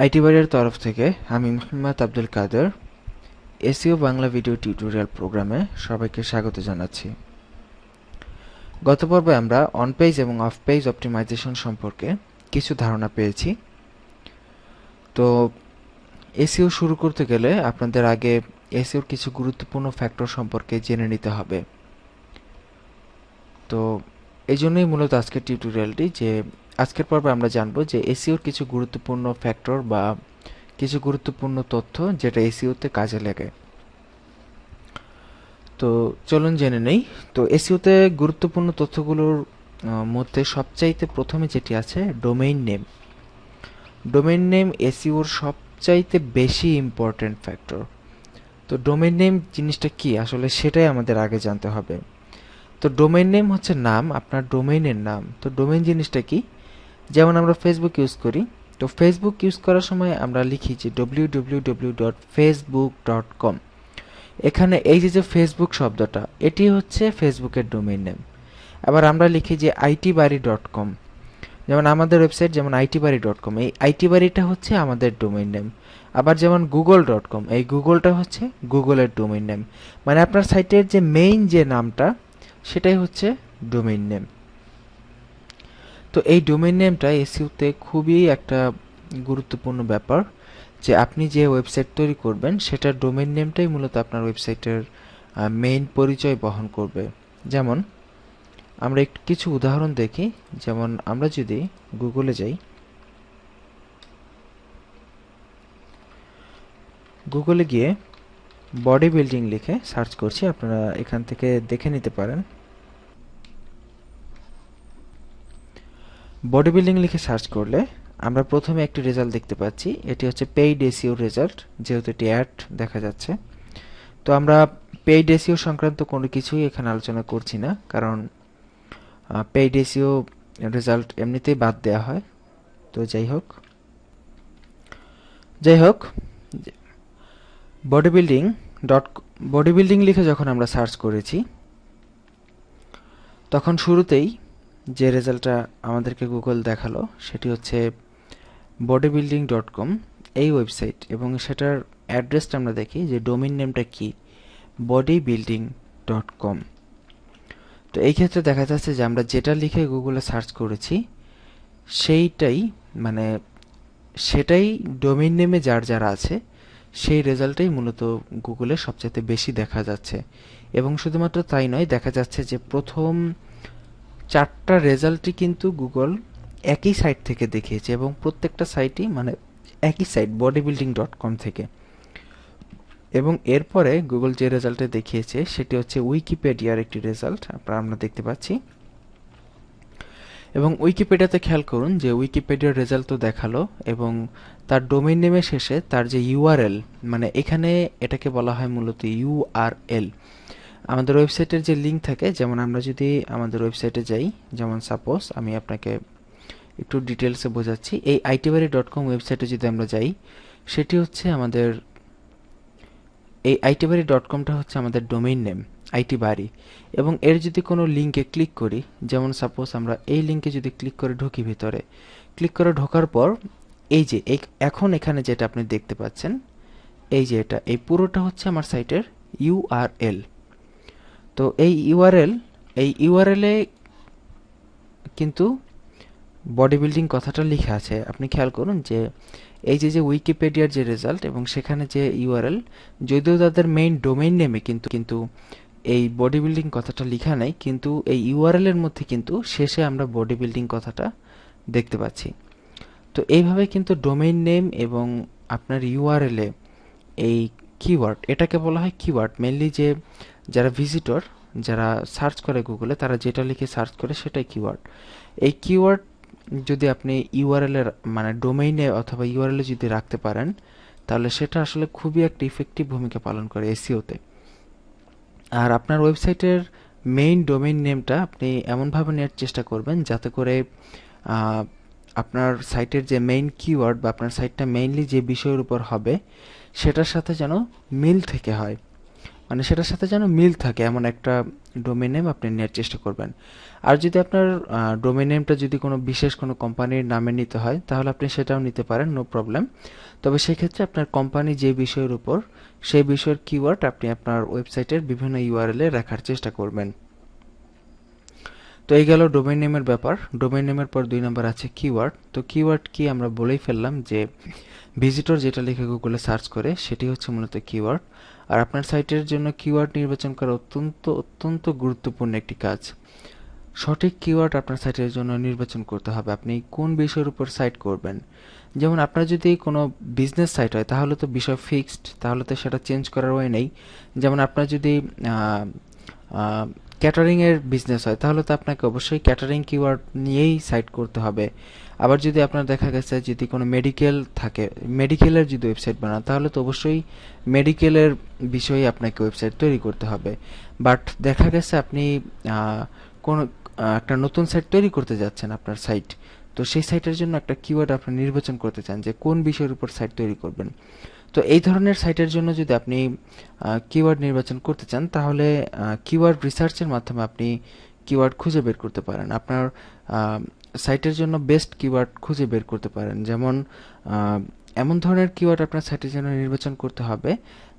IT বাড়ির তরফ থেকে আমি মোহাম্মদ আব্দুল কাদের এসইও বাংলা ভিডিও টিউটোরিয়াল প্রোগ্রামে সবাইকে স্বাগত জানাচ্ছি। গত পর্বে আমরা অন পেজ এবং অফ পেজ অপটিমাইজেশন সম্পর্কে কিছু ধারণা পেয়েছি। তো এসইও শুরু করতে গেলে আপনাদের আগে এসইওর কিছু গুরুত্বপূর্ণ ফ্যাক্টর সম্পর্কে জেনে নিতে হবে। তো এই জন্যই মূলত আজকের টিউটোরিয়ালটি, যে আজকের পর্বে আমরা জানবো যে এসইওর কিছু গুরুত্বপূর্ণ ফ্যাক্টর বা কিছু গুরুত্বপূর্ণ তথ্য যেটা এসইওতে কাজে লাগে। তো চলুন জেনে নেই। তো এসইওতে গুরুত্বপূর্ণ তথ্যগুলোর মধ্যে সবচাইতে প্রথমে যেটি আছে ডোমেইন নেম। ডোমেইন নেম এসইওর সবচাইতে বেশি ইম্পর্টেন্ট ফ্যাক্টর। তো ডোমেইন নেম জিনিসটা কি আসলে সেটাই আমাদের আগে জানতে হবে। তো ডোমেইন নেম হচ্ছে নাম, আপনার ডোমেইনের নাম। তো ডোমেইন জিনিসটা কি? যেমন আমরা ফেসবুক ইউজ করি, তো ফেসবুক ইউজ করার সময় আমরা লিখি যে www.facebook.com। এখানে এই যে ফেসবুক শব্দটা, এটি হচ্ছে ফেসবুকের ডোমেইন নেম। আবার আমরা লিখি যে itbari.com, যেমন আমাদের ওয়েবসাইট যেমন itbari.com, এই itbari-টা হচ্ছে আমাদের ডোমেইন নেম। আবার যেমন google.com, এই গুগলটা হচ্ছে গুগলের ডোমেইন নেম। মানে আপনার সাইটের যে মেইন যে নামটা সেটাই হচ্ছে ডোমেইন নেম। তো এই ডোমেইন নেমটা এসইওতে খুবই একটা গুরুত্বপূর্ণ ব্যাপার, যে আপনি যে ওয়েবসাইট তৈরি করবেন সেটার ডোমেইন নেমটাই মূলত আপনার ওয়েবসাইটের মেইন পরিচয় বহন করবে। যেমন আমরা একটু কিছু উদাহরণ দেখি। যেমন আমরা যদি গুগলে যাই, গুগলে গিয়ে বডি বিল্ডিং লিখে সার্চ করছি, আপনারা এখান থেকে দেখে নিতে পারেন। বডি বিল্ডিং লিখে সার্চ করলে আমরা প্রথমে একটি রেজাল্ট দেখতে পাচ্ছি। এটি হচ্ছে পেইড এসইও রেজাল্ট, যেহেতু এটি অ্যাড দেখা যাচ্ছে। তো আমরা পেইড এসইও সংক্রান্ত কোনো কিছুই এখানে আলোচনা করছি না, কারণ পেইড এসইও রেজাল্ট এমনিতেই বাদ দেওয়া হয়। তো যাই হোক বডি বিল্ডিং লিখে যখন আমরা সার্চ করেছি, তখন শুরুতেই যে রেজাল্টটা আমাদেরকে গুগল দেখালো সেটি হচ্ছে bodybuilding.com এই ওয়েবসাইট, এবং সেটার অ্যাড্রেসটা আমরা দেখি যে ডোমেইন নেমটা কি, bodybuilding.com। তো এই ক্ষেত্রে দেখা যাচ্ছে যে আমরা যেটা লিখে গুগলে সার্চ করেছি সেটাই ডোমেইন নেমে যারা আছে সেই রেজাল্টটাই মূলত গুগলে সবচেয়ে বেশি দেখা যাচ্ছে। এবং শুধুমাত্র তাই নয়, দেখা যাচ্ছে যে প্রথম 4টা রেজাল্টই কিন্তু গুগল একই সাইট থেকে দেখিয়েছে, এবং প্রত্যেকটা সাইটই একই সাইট bodybuilding.com থেকে। এবং এরপরে গুগল যে রেজাল্টে দেখিয়েছে সেটি হচ্ছে উইকিপিডিয়ার একটি রেজাল্ট আমরা দেখতে পাচ্ছি। এবং উইকিপিডিয়াতে খেয়াল করুন যে উইকিপিডিয়ার রেজাল্ট তো দেখালো, এবং তার ডোমেইন নেমের শেষে তার যে ইউআরএল, এখানে এটাকে বলা হয় মূলত ইউআরএল। আমাদের ওয়েবসাইটের যে লিঙ্ক থাকে, যেমন আমরা যদি আমাদের ওয়েবসাইটে যাই, যেমন সাপোজ আমি আপনাকে একটু ডিটেলসে বোঝাচ্ছি। এই itbari.com ওয়েবসাইটে যদি আমরা যাই, সেটি হচ্ছে এই itbari.comটা হচ্ছে আমাদের ডোমেইন নেম itbari। এবং এর যদি কোনো লিঙ্কে ক্লিক করি, যেমন সাপোজ আমরা এই লিঙ্কে যদি ক্লিক করে ঢুকি, ভিতরে ক্লিক করে ঢোকার পর এই যে এখন এখানে যেটা আপনি দেখতে পাচ্ছেন, এই যে এই পুরোটা হচ্ছে আমার সাইটের ইউআরএল। তো এই ইউআরএলে কিন্তু বডি বিল্ডিং কথাটা লেখা আছে। আপনি খেয়াল করুন যে এই যে উইকিপিডিয়ার যে রেজাল্ট এবং সেখানে যে ইউআরএল, যদিও তাদের মেইন ডোমেইন নেমে কিন্তু এই বডি বিল্ডিং কথাটা লেখা নাই, কিন্তু এই ইউআরএল এর মধ্যে কিন্তু শেষে আমরা বডি বিল্ডিং কথাটা দেখতে পাচ্ছি। তো এইভাবে কিন্তু ডোমেইন নেম এবং আপনার ইউআরএল এ এই কিওয়ার্ড, এটাকে বলা হয় কিওয়ার্ড। মেইনলি যারা ভিজিটর, যারা সার্চ করে গুগলে, তারা যেটা লিখে সার্চ করে সেটাই কিওয়ার্ড। এই কিওয়ার্ড যদি আপনি ইউআরএল এর ডোমেইনে অথবা ইউআরএল এ যদি রাখতে পারেন, তাহলে সেটা আসলে খুবই একটা ইফেক্টিভ ভূমিকা পালন করে এসইওতে। আর আপনার ওয়েবসাইটের মেইন ডোমেইন নেমটা আপনি এমনভাবে নেওয়ার চেষ্টা করবেন যাতে করে আপনার সাইটের যে মেইন কিওয়ার্ড বা আপনার সাইটটা মেইনলি যে বিষয়ের উপর হবে সেটার সাথে যেন মিল থেকে হয়। মানে সেটার সাথে যেন মিল থাকে এমন একটা ডোমেইন নেম আপনি নেওয়ার চেষ্টা করবেন। আর যদি আপনার ডোমেইন নেমটা যদি কোনো বিশেষ কোনো কোম্পানির নামে নিতে হয় তাহলে আপনি সেটাও নিতে পারেন, নো প্রবলেম। তবে সেই ক্ষেত্রে আপনার কোম্পানি যে বিষয়ের উপর, সেই বিষয়ের কিওয়ার্ড আপনি আপনার ওয়েবসাইটের বিভিন্ন ইউআরএল এ রাখার চেষ্টা করবেন। তো এই গেল ডোমেইন নেমের ব্যাপার। ডোমেইন নেমের পর 2 নম্বর আছে কিওয়ার্ড। তো কিওয়ার্ড কি আমরা বলেই ফেললাম যে ভিজিটর যেটা লিখে গুগলে সার্চ করে সেটি হচ্ছে মূলত কিওয়ার্ড। আর আপনার সাইটের জন্য কিওয়ার্ড নির্বাচন করা অত্যন্ত অত্যন্ত গুরুত্বপূর্ণ একটি কাজ। সঠিক কিওয়ার্ড আপনার সাইটের জন্য নির্বাচন করতে হবে। আপনি কোন বিষয়ের উপর সাইট করবেন। যেমন আপনার যদি কোনো বিজনেস সাইট হয় তাহলে তো বিষয় ফিক্সড, তাহলে তো সেটা চেঞ্জ করার ওয়ে নেই। যেমন আপনার যদি ক্যাটারিং এর বিজনেস হয় তাহলে তো আপনাকে অবশ্যই ক্যাটারিং কিওয়ার্ড নিয়েই সাইট করতে হবে। আবার যদি আপনার দেখা গেছে যদি কোনো মেডিকেল থাকে, মেডিকেলের যদি ওয়েবসাইট বানান তাহলে তো অবশ্যই মেডিকেলের বিষয়ে আপনাকে ওয়েবসাইট তৈরি করতে হবে। বাট দেখা গেছে আপনি কোন একটা নতুন সাইট তৈরি করতে যাচ্ছেন আপনার সাইট, তো সেই সাইটের জন্য একটা কিওয়ার্ড আপনি নির্বাচন করতে চান যে কোন বিষয়ের উপর সাইট তৈরি করবেন। তো এই ধরনের সাইটের জন্য যদি আপনি কিওয়ার্ড নির্বাচন করতে চান তাহলে কিওয়ার্ড রিসার্চের মাধ্যমে আপনি কিওয়ার্ড খুঁজে বের করতে পারেন। আপনার সাইটের জন্য বেস্ট কিওয়ার্ড খুঁজে বের করতে পারেন। যেমন এমন ধরনের কিওয়ার্ড আপনার সাইটের জন্য নির্বাচন করতে হবে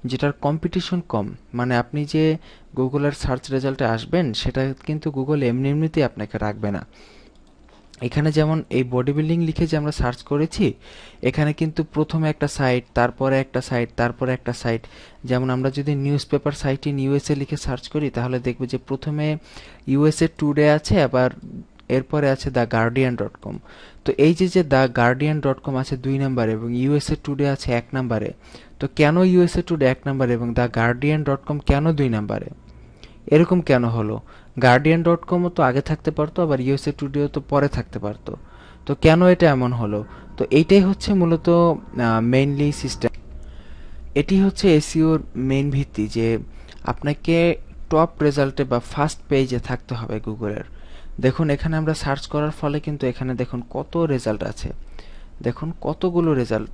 যেটার কম্পিটিশন কম। মানে আপনি যে গুগলের সার্চ রেজাল্টে আসবেন সেটা কিন্তু গুগল এমনি এমনিতেই আপনাকে রাখবে না। এখানে যেমন এই বডি বিল্ডিং লিখে যে আমরা সার্চ করেছি, এখানে কিন্তু প্রথমে একটা সাইট, তারপরে একটা সাইট, তারপরে একটা সাইট। যেমন আমরা যদি newspaper site in USA লিখে সার্চ করি তাহলে দেখব যে প্রথমে ইউএসএ টুডে আছে, আবার এরপরে আছে দ্য গার্ডিয়ান ডট কম। তো এই যে যে দ্য গার্ডিয়ান ডট কম আছে 2 নম্বরে এবং ইউএসএ টুডে আছে 1 নম্বরে, তো কেন ইউএসএ টুডে 1 নম্বরে এবং দ্য গার্ডিয়ান ডট কম কেন 2 নম্বরে? এরকম কেন হলো? গার্ডিয়ান ডট কমও তো আগে থাকতে পারতো, আবার ইউএসএ টুডেও তো পরে থাকতে পারতো। তো কেন এটা এমন হলো? তো এইটাই হচ্ছে মূলত মেইনলি সিস্টেম। এটি হচ্ছে এসইওর মেইন ভিত্তি, যে আপনাকে টপ রেজাল্টে বা ফার্স্ট পেজে থাকতে হবে গুগলের। দেখুন এখানে আমরা সার্চ করার ফলে কিন্তু এখানে দেখুন কত রেজাল্ট আছে। দেখুন কতগুলো রেজাল্ট,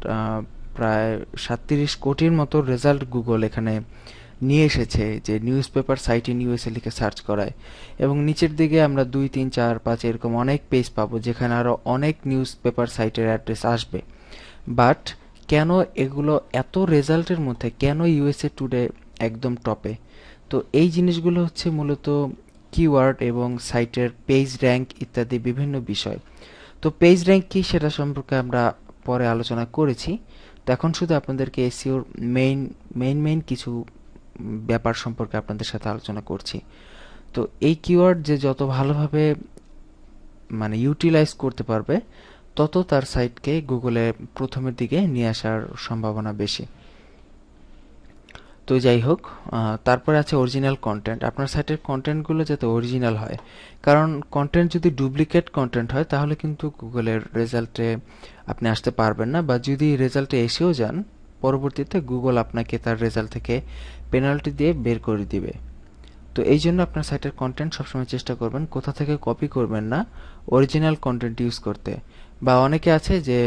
প্রায় 37 কোটির মতো রেজাল্ট গুগল এখানে নিয়ে এসেছে যে newspaper site in USA লিখে সার্চ করায়। এবং নিচের দিকে আমরা 2, 3, 4, 5 এরকম অনেক পেজ পাবো যেখানে আরো অনেক নিউজ পেপার সাইটের অ্যাড্রেস আসবে। বাট কেন এগুলো এত রেজাল্টের মধ্যে কেন ইউএসএ টুডে একদম টপে? তো এই জিনিসগুলো হচ্ছে মূলত কিওয়ার্ড এবং সাইটের পেজ র্যাঙ্ক ইত্যাদি বিভিন্ন বিষয়। তো পেজ র্যাঙ্ক কি সেটা সম্পর্কে আমরা পরে আলোচনা করেছি। তো এখন শুধু আপনাদেরকে এসইওর মেইন মেইন কিছু ব্যাপার সম্পর্কে আপনাদের সাথে আলোচনা করছি। তো এই কিওয়ার্ড যে যত ভালোভাবে মানে ইউটিলাইজ করতে পারবে তত তার সাইটকে গুগলে প্রথমের দিকে নিয়ে আসার সম্ভাবনা বেশি। তো যাই হোক, তারপরে আছে অরিজিনাল কন্টেন্ট। আপনার সাইটের কন্টেন্টগুলো যাতে অরিজিনাল হয়, কারণ কন্টেন্ট যদি ডুপ্লিকেট কন্টেন্ট হয় তাহলে কিন্তু গুগলের রেজাল্টে আপনি আসতে পারবেন না, বা যদি রেজাল্টে এসেও যান পরবর্তীতে গুগল আপনাকে তার রেজাল্ট থেকে পেনাল্টি দিয়ে বের করে দিবে। তো এই জন্য আপনার সাইটের কন্টেন্ট সবসময় চেষ্টা করবেন কোথা থেকে কপি করবেন না, অরিজিনাল কন্টেন্ট ইউজ করতে। বা অনেকে আছে যে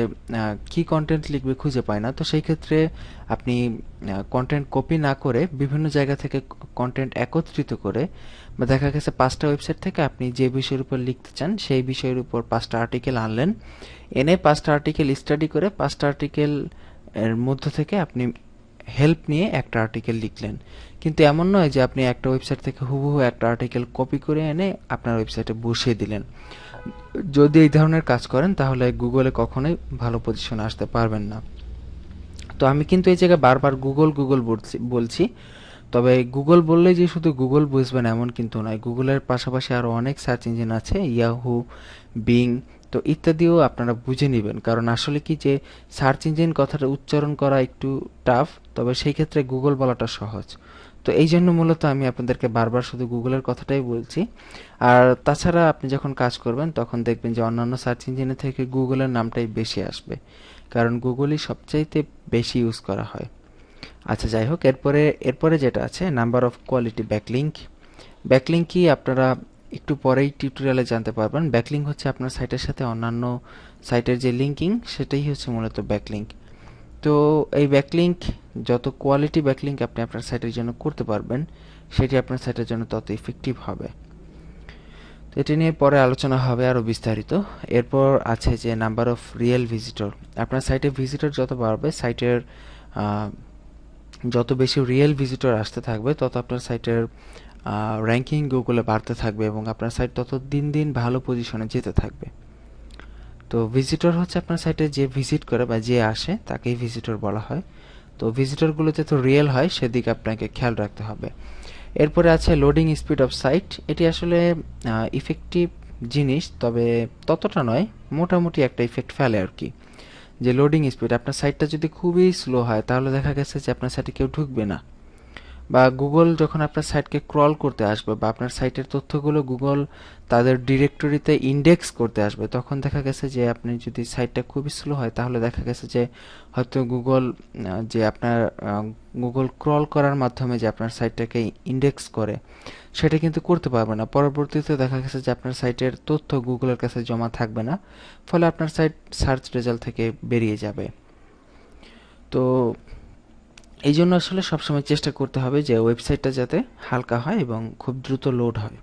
কি কন্টেন্ট লিখবে খুঁজে পায় না, তো সেই ক্ষেত্রে আপনি কন্টেন্ট কপি না করে বিভিন্ন জায়গা থেকে কন্টেন্ট একত্রিত করে, বা দেখা গেছে 5টা ওয়েবসাইট থেকে আপনি যে বিষয়ের উপর লিখতে চান সেই বিষয়ের উপর 5টা আর্টিকেল আনলেন, এনে 5টা আর্টিকেল স্টাডি করে 5টা আর্টিকেল এর মধ্য থেকে আপনি হেল্প নিয়ে একটা আর্টিকেল লিখলেন। কিন্তু এমন নয় যে আপনি একটা ওয়েবসাইট থেকে হুবহু একটা আর্টিকেল কপি করে এনে আপনার ওয়েবসাইটে বসিয়ে দিলেন। যদি এই ধরনের কাজ করেন তাহলে গুগলে কখনোই ভালো পজিশনে আসতে পারবেন না। তো আমি কিন্তু এই জায়গায় বারবার গুগল গুগল বলছি, তবে গুগল বললে যে শুধু গুগল বুঝবেন এমন কিন্তু নয়। গুগলের পাশাপাশি আরও অনেক সার্চ ইঞ্জিন আছে, ইয়াহু, বিং, তো ইত্যাদিও আপনারা বুঝে নেবেন। কারণ আসলে কি যে সার্চ ইঞ্জিন কথাটা উচ্চারণ করা একটু টাফ, তবে সেই ক্ষেত্রে গুগল বলাটা সহজ। তো এই জন্য মূলত আমি আপনাদেরকে বারবার শুধু গুগলের কথাটাই বলছি। আর তাছাড়া আপনি যখন কাজ করবেন তখন দেখবেন যে অন্যান্য সার্চ ইঞ্জিনের থেকে গুগলের নামটাই বেশি আসবে, কারণ গুগলই সবচাইতে বেশি ইউজ করা হয়। আচ্ছা যাই হোক, এরপরে এরপরে যেটা আছে number of quality backlink. Backlink কি আপনারা একটু পরেই টিউটোরিয়ালে জানতে পারবেন। ব্যাকলিঙ্ক হচ্ছে আপনার সাইটের সাথে অন্যান্য সাইটের যে লিঙ্কিং সেটাই হচ্ছে মূলত ব্যাকলিঙ্ক। তো এই ব্যাকলিঙ্ক যত কোয়ালিটি ব্যাকলিঙ্ক আপনি আপনার সাইটের জন্য করতে পারবেন, সেটি আপনার সাইটের জন্য তত ইফেক্টিভ হবে। তো এটি নিয়ে পরে আলোচনা হবে আরও বিস্তারিত। এরপর আছে যে নাম্বার অফ রিয়েল ভিজিটর। আপনার সাইটে ভিজিটর যত বাড়বে, সাইটের যত বেশি রিয়েল ভিজিটর আসতে থাকবে, তত আপনার সাইটের র্যাঙ্কিং গুগলে বাড়তে থাকবে এবং আপনার সাইট তত দিন দিন ভালো পজিশনে যেতে থাকবে। তো ভিজিটর হচ্ছে আপনার সাইটে যে ভিজিট করে বা যে আসে তাকেই ভিজিটর বলা হয়। তো ভিজিটরগুলো যাতে রিয়েল হয় সেদিকে আপনাকে খেয়াল রাখতে হবে। এরপরে আছে লোডিং স্পিড অফ সাইট। এটি আসলে ইফেক্টিভ জিনিস, তবে ততটা নয়, মোটামুটি একটা ইফেক্ট ফেলে আর কি। যে লোডিং স্পিড, আপনার সাইটটা যদি খুবই স্লো হয় তাহলে দেখা গেছে যে আপনার সাইটে কেউ ঢুকবে না, বা গুগল যখন আপনার সাইটকে ক্রল করতে আসবে বা আপনার সাইটের তথ্যগুলো গুগল তাদের ডিরেক্টরিতে ইন্ডেক্স করতে আসবে, তখন দেখা গেছে যে আপনি যদি সাইটটা খুবই স্লো হয় তাহলে দেখা গেছে যে হয়তো গুগল যে আপনার গুগল ক্রল করার মাধ্যমে যে আপনার সাইটটাকে ইন্ডেক্স করে সেটা কিন্তু করতে পারবে না। পরবর্তীতে দেখা গেছে যে আপনার সাইটের তথ্য গুগলের কাছে জমা থাকবে না, ফলে আপনার সাইট সার্চ রেজাল্ট থেকে বেরিয়ে যাবে। তো এই জন্য আসলে সবসময় চেষ্টা করতে হবে যে ওয়েবসাইটটা যাতে হালকা হয় এবং খুব দ্রুত লোড হয়।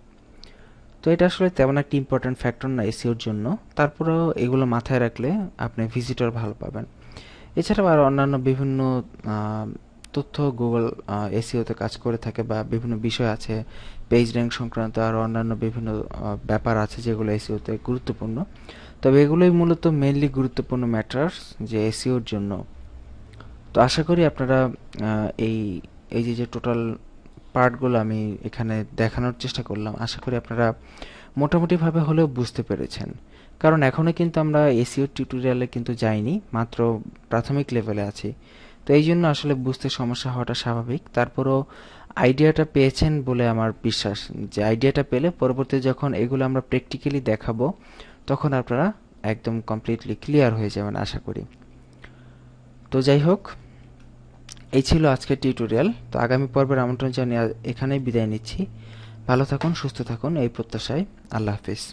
তো এটা আসলে তেমন একটা ইম্পর্ট্যান্ট ফ্যাক্টর না এসইওর জন্য, তারপরেও এগুলো মাথায় রাখলে আপনি ভিজিটর ভালো পাবেন। এছাড়াও আর অন্যান্য বিভিন্ন তথ্য গুগল এসইওতে কাজ করে থাকে, বা বিভিন্ন বিষয় আছে পেজ র্যাঙ্ক সংক্রান্ত, আর অন্যান্য বিভিন্ন ব্যাপার আছে যেগুলো এসইওতে গুরুত্বপূর্ণ। তবে এগুলোই মূলত মেইনলি গুরুত্বপূর্ণ ম্যাটার্স যে এসইওর জন্য। তো আশা করি আপনারা এই এই যে টোটাল পার্টগুলো আমি এখানে দেখানোর চেষ্টা করলাম, আশা করি আপনারা মোটামুটিভাবে হলেও বুঝতে পেরেছেন। কারণ এখনও কিন্তু আমরা এসইও টিউটোরিয়ালে কিন্তু যাইনি, মাত্র প্রাথমিক লেভেলে আছি। তো এই জন্য আসলে বুঝতে সমস্যা হওয়াটা স্বাভাবিক। তারপরও আইডিয়াটা পেয়েছেন বলে আমার বিশ্বাস, যে আইডিয়াটা পেলে পরবর্তীতে যখন এগুলো আমরা প্র্যাকটিক্যালি দেখাবো তখন আপনারা একদম কমপ্লিটলি ক্লিয়ার হয়ে যাবেন আশা করি। তো যাই হোক, এই ছিল আজকের টিউটোরিয়াল। তো আগামী পর্বের আমন্ত্রণ জানিয়ে এখানেই বিদায় নিচ্ছি। ভালো থাকুন, সুস্থ থাকুন এই প্রত্যাশায়। আল্লাহ হাফিজ।